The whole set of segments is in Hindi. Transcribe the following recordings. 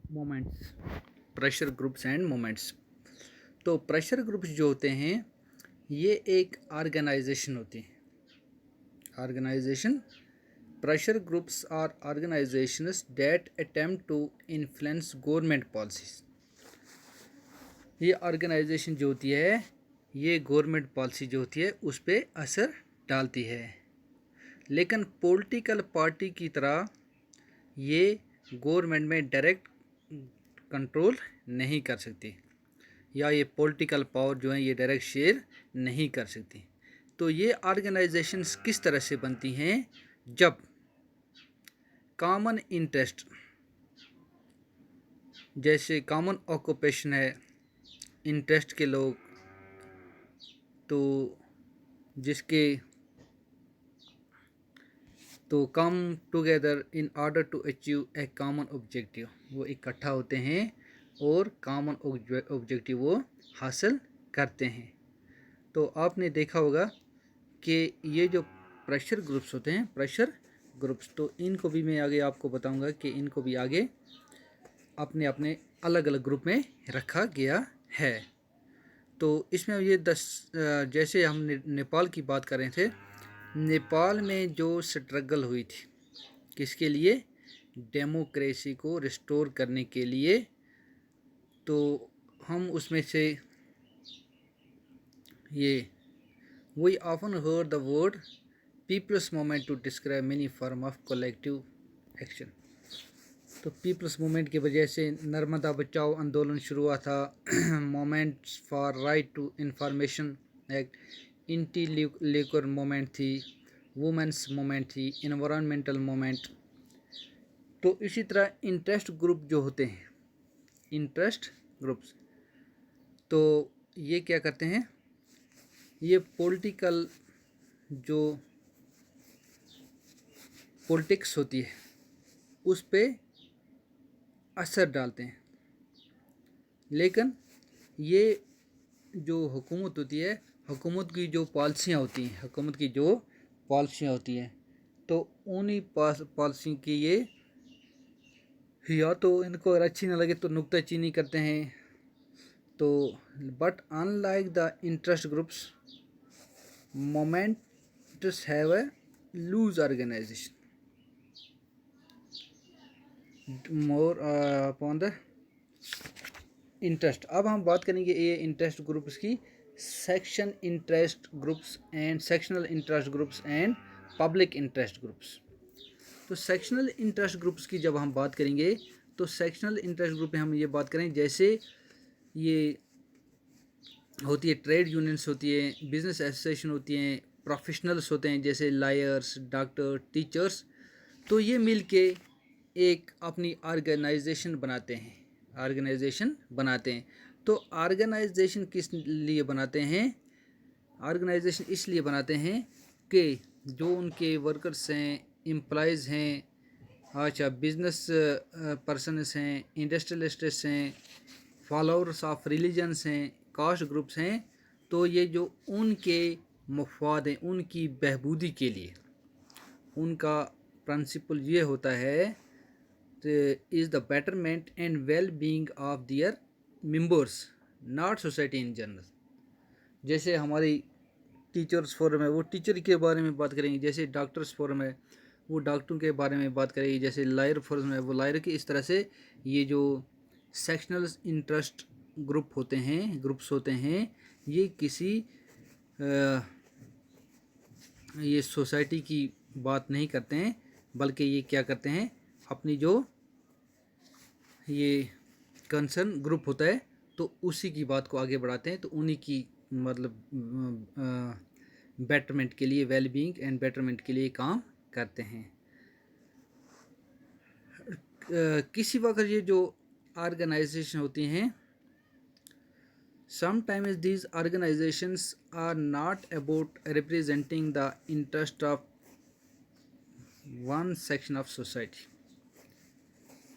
Moments, pressure groups and movements. तो प्रेशर ग्रुप्स जो होते हैं ये एक ऑर्गेनाइजेशन होती है। Organisation, pressure groups are organisations that attempt to influence government policies. ये ऑर्गेनाइजेशन जो होती है ये गवर्नमेंट पॉलिसी जो होती है उस पर असर डालती है, लेकिन पॉलिटिकल पार्टी की तरह ये गवर्नमेंट में डायरेक्ट कंट्रोल नहीं कर सकती, या ये पॉलिटिकल पावर जो है ये डायरेक्ट शेयर नहीं कर सकती। तो ये ऑर्गेनाइजेशंस किस तरह से बनती हैं? जब कॉमन इंटरेस्ट, जैसे कॉमन ऑक्यूपेशन है, इंटरेस्ट के लोग, तो जिसके तो come together in order to achieve a common objective, वो इकट्ठा होते हैं और कॉमन ऑब्जेक्टिव वो हासिल करते हैं। तो आपने देखा होगा कि ये जो प्रेशर ग्रुप्स होते हैं, प्रेशर ग्रुप्स, तो इनको भी मैं आगे आपको बताऊंगा कि इनको भी आगे अपने अपने अलग अलग ग्रुप में रखा गया है। तो इसमें ये जैसे हम नेपाल की बात कर रहे थे, नेपाल में जो स्ट्रगल हुई थी किसके लिए? डेमोक्रेसी को रिस्टोर करने के लिए। तो हम उसमें से ये we often heard the word people's movement to describe many form of collective action. तो पीपल्स मूवमेंट की वजह से नर्मदा बचाओ आंदोलन शुरू हुआ था, movements for right to information act, anti liquor movement थी, वुमेंस मूवमेंट थी, इन्वायरमेंटल मूवमेंट। तो इसी तरह इंटरेस्ट ग्रुप जो होते हैं, इंटरेस्ट ग्रुप्स, तो ये क्या करते हैं? ये पॉलिटिकल जो पॉलिटिक्स होती है उस पे असर डालते हैं, लेकिन ये जो हुकूमत होती है, हुकूमत की जो पॉलिसियाँ होती हैं, हुकूमत की जो पॉलिसियाँ होती हैं, तो उन्हीं पॉलिसी की ये या तो इनको अगर अच्छी ना लगे तो नुक्ताचीनी करते हैं। तो but unlike the interest groups, movements have a loose organisation more upon the interest. अब हम बात करेंगे ये इंटरेस्ट ग्रुप्स की, section interest groups and sectional interest groups and public interest groups. तो सेक्शनल इंटरेस्ट ग्रुप्स की जब हम बात करेंगे तो सेक्शनल इंटरेस्ट ग्रुप में हम ये बात करें, जैसे ये होती है ट्रेड यूनियंस होती है, बिजनेस एसोसिएशन होती हैं, प्रोफेशनल्स होते हैं जैसे लायर्स, डॉक्टर, टीचर्स। तो ये मिल के एक अपनी ऑर्गेनाइजेशन बनाते हैं, ऑर्गेनाइजेशन बनाते हैं। तो ऑर्गेनाइजेशन किस लिए बनाते हैं? ऑर्गेनाइजेशन इसलिए बनाते हैं कि जो उनके वर्कर्स हैं, एम्प्लॉयज़ हैं, अच्छा बिजनेस पर्सनस हैं, इंडस्ट्रियलिस्ट्स हैं, फॉलोअर्स ऑफ रिलीजन्स हैं, कास्ट ग्रुप्स हैं, तो ये जो उनके मफाद हैं, उनकी बहबूदी के लिए उनका प्रिंसिपल ये होता है is the betterment and well being of their members, not society in general. जैसे हमारी टीचर्स फोरम है वो टीचर के बारे में बात करेंगे, जैसे डॉक्टर्स फोरम है वो डॉक्टरों के बारे में बात करेगी, जैसे लायर फोरम है वो लायर की। इस तरह से ये जो सेक्शनल इंटरेस्ट ग्रुप होते हैं, ग्रुप्स होते हैं, ये किसी ये सोसाइटी की बात नहीं करते हैं, बल्कि ये क्या करते हैं, अपनी जो ये कंसर्न ग्रुप होता है तो उसी की बात को आगे बढ़ाते हैं, तो उन्हीं की मतलब बेटरमेंट के लिए, वेलबींग एंड बेटरमेंट के लिए काम करते हैं। किसी वक्त ये जो ऑर्गेनाइजेशन होती हैं, sometimes these organisations are not about representing the interest of one section of society.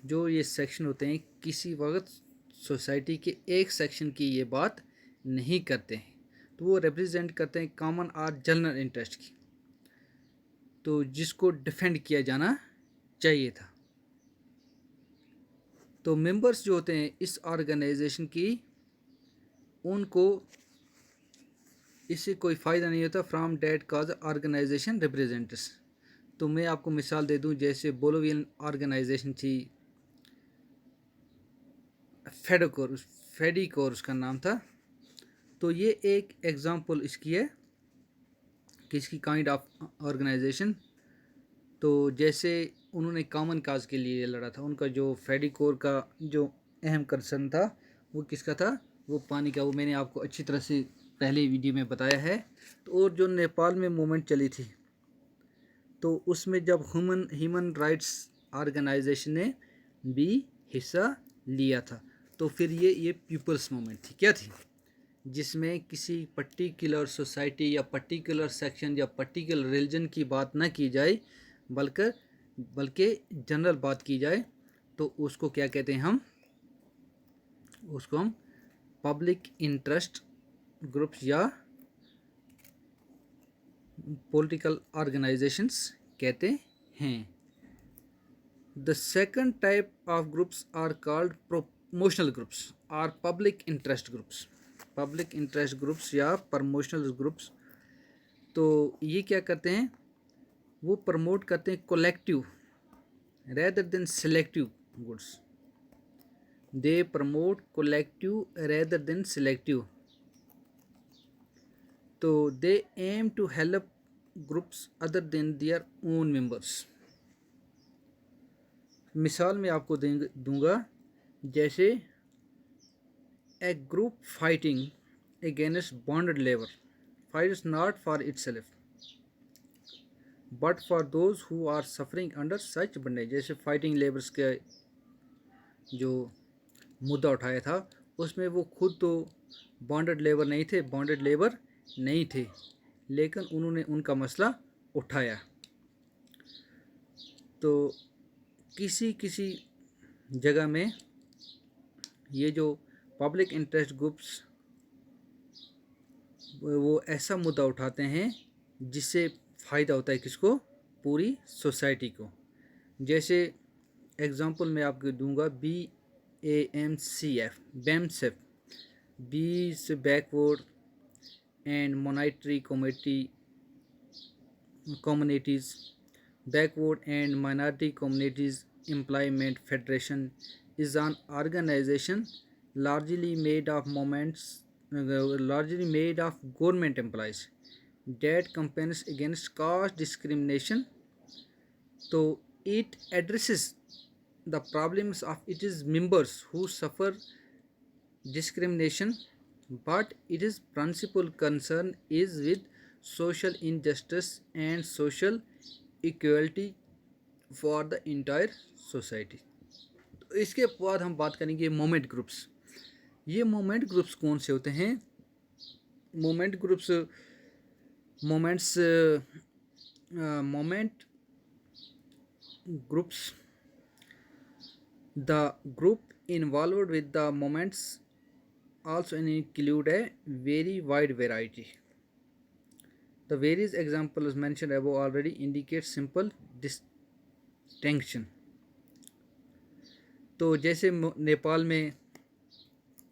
जो ये सेक्शन होते हैं किसी वक्त सोसाइटी के एक सेक्शन की ये बात नहीं करते हैं, तो वो रिप्रेजेंट करते हैं कॉमन और जनरल इंटरेस्ट की, तो जिसको डिफेंड किया जाना चाहिए था। तो मेंबर्स जो होते हैं इस ऑर्गेनाइजेशन की, उनको इससे कोई फ़ायदा नहीं होता from that cause organisation represents. तो मैं आपको मिसाल दे दूं, जैसे बोलोवियन ऑर्गेनाइजेशन थी, फेडिकोर उसका नाम था। तो ये एक एग्जांपल इसकी है कि इसकी काइंड ऑफ ऑर्गेनाइजेशन। तो जैसे उन्होंने कॉमन काज के लिए लड़ा था, उनका जो फेडिकोर का जो अहम कंसर्न था वो किसका था, वो पानी का। वो मैंने आपको अच्छी तरह से पहले वीडियो में बताया है। तो और जो नेपाल में मूवमेंट चली थी, तो उसमें जब ह्यूमन राइट्स ऑर्गेनाइजेशन ने भी हिस्सा लिया था। तो फिर ये पीपल्स मूवमेंट थी, क्या थी, जिसमें किसी पर्टिकुलर सोसाइटी या पर्टिकुलर सेक्शन या पर्टिकुलर रिलीजन की बात न की जाए, बल्कि जनरल बात की जाए। तो उसको क्या कहते हैं उसको हम पब्लिक इंटरेस्ट ग्रुप्स या पॉलिटिकल ऑर्गेनाइजेशंस कहते हैं। The second type of groups are called promotional groups और public interest groups. Public interest groups या प्रमोशनल ग्रुप्स, तो ये क्या करते हैं, वो प्रमोट करते हैं collective rather than selective goods. They promote collective rather than selective. तो they aim to help groups other than their own members. मिसाल मैं आपको दूंगा, जैसे a group fighting against bonded labour fights not for itself but for those who are suffering under such bondage. जैसे फाइटिंग लेबर्स के जो मुद्दा उठाया था, उसमें वो खुद तो बॉन्डेड लेबर नहीं थे, लेकिन उन्होंने उनका मसला उठाया। तो किसी किसी जगह में ये जो पब्लिक इंटरेस्ट ग्रुप्स वो ऐसा मुद्दा उठाते हैं जिससे फ़ायदा होता है किसको, पूरी सोसाइटी को। जैसे एग्ज़ाम्पल मैं आपको दूंगा, BAMCF बी से backward and monetary communities, backward and minority communities employment federation is an organization largely made of government employees that campaigns against caste discrimination. So it addresses the problems of its members who suffer discrimination, but its principal concern is with social injustice and social equality for the entire society. इसके बाद हम बात करेंगे मोमेंट ग्रुप्स। ये मोमेंट ग्रुप्स कौन से होते हैं? Moment groups the group involved with the moments also include a very wide variety. The various examples mentioned above already indicate simple distinction. तो जैसे नेपाल में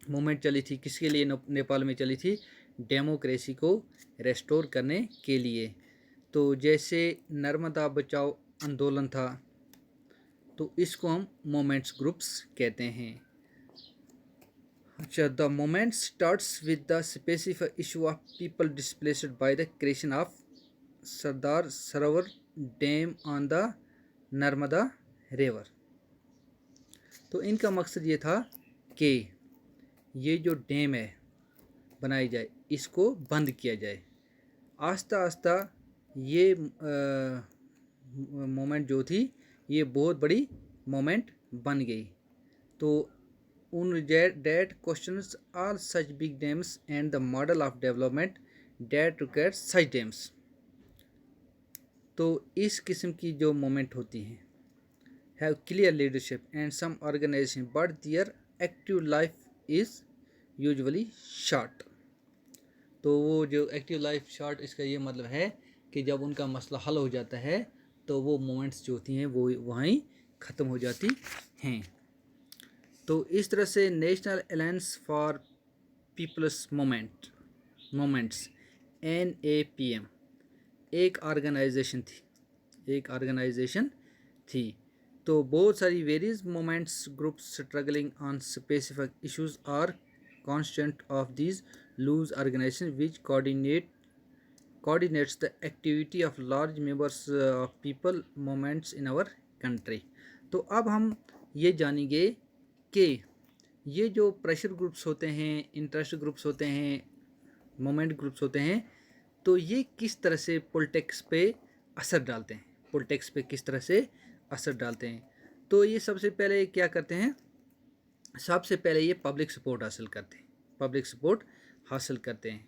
मूवमेंट चली थी, किसके लिए नेपाल में चली थी? डेमोक्रेसी को रेस्टोर करने के लिए। तो जैसे नर्मदा बचाओ आंदोलन था, तो इसको हम मोमेंट्स ग्रुप्स कहते हैं। अच्छा, the movement starts with the specific issue of people displaced by the creation of Sardar Sarovar dam on the Narmada river. तो इनका मकसद ये था कि ये जो डैम है बनाई जाए, इसको बंद किया जाए। आस्ता आस्ता ये मोमेंट जो थी, ये बहुत बड़ी मोमेंट बन गई। तो उन that questions are such big dams and the model of development that requires such dams. तो इस किस्म की जो मोमेंट होती हैं have clear leadership and some organization, but their active life is usually short. तो वो जो एक्टिव लाइफ शॉर्ट, इसका ये मतलब है कि जब उनका मसला हल हो जाता है तो वो मोमेंट्स जो होती हैं वो वहीं ख़त्म हो जाती हैं। तो इस तरह से National Alliance for People's Movements NAPM एक ऑर्गेनाइजेशन थी। तो बहुत सारी various movements groups struggling on specific issues are constant of these loose organisation which coordinates the activity of large members of people movements in our country। तो अब हम ये जानेंगे कि ये जो प्रेशर ग्रुप्स होते हैं, इंटरेस्ट ग्रुप्स होते हैं, मोमेंट ग्रुप्स होते हैं, तो ये किस तरह से पॉलिटिक्स पे असर डालते हैं, पॉलिटिक्स पे किस तरह से असर डालते हैं। तो ये सबसे पहले क्या करते हैं, सबसे पहले ये पब्लिक सपोर्ट हासिल करते हैं, पब्लिक सपोर्ट हासिल करते हैं।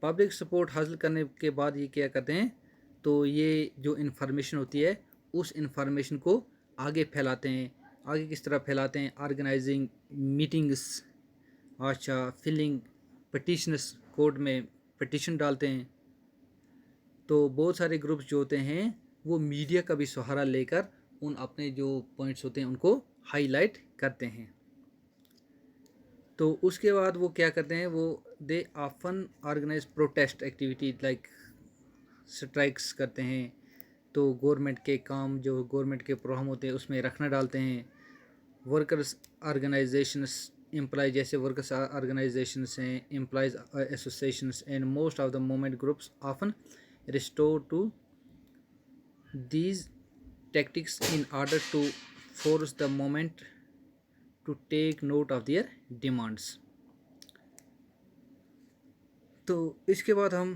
पब्लिक सपोर्ट हासिल करने के बाद ये क्या करते हैं, तो ये जो इन्फॉर्मेशन होती है उस इन्फॉर्मेशन को आगे फैलाते हैं। आगे किस तरह फैलाते हैं, ऑर्गेनाइजिंग मीटिंग्स, अच्छा फिलिंग पटिशनस, कोर्ट में पटिशन डालते हैं। तो बहुत सारे ग्रुप्स जो होते हैं वो मीडिया का भी सहारा लेकर उन अपने जो पॉइंट्स होते हैं उनको हाईलाइट करते हैं। तो उसके बाद वो क्या करते हैं, वो they often organise protest activity like strikes करते हैं। तो गवर्नमेंट के काम, जो गवर्नमेंट के प्रोग्राम होते हैं उसमें रखना डालते हैं। वर्कर्स ऑर्गेनाइजेशंस, एम्प्लॉय जैसे वर्कर्स ऑर्गेनाइजेशंस हैं, employees associations and most of the movement groups often restore to these tactics in order to force the movement to take note of their demands। तो इसके बाद हम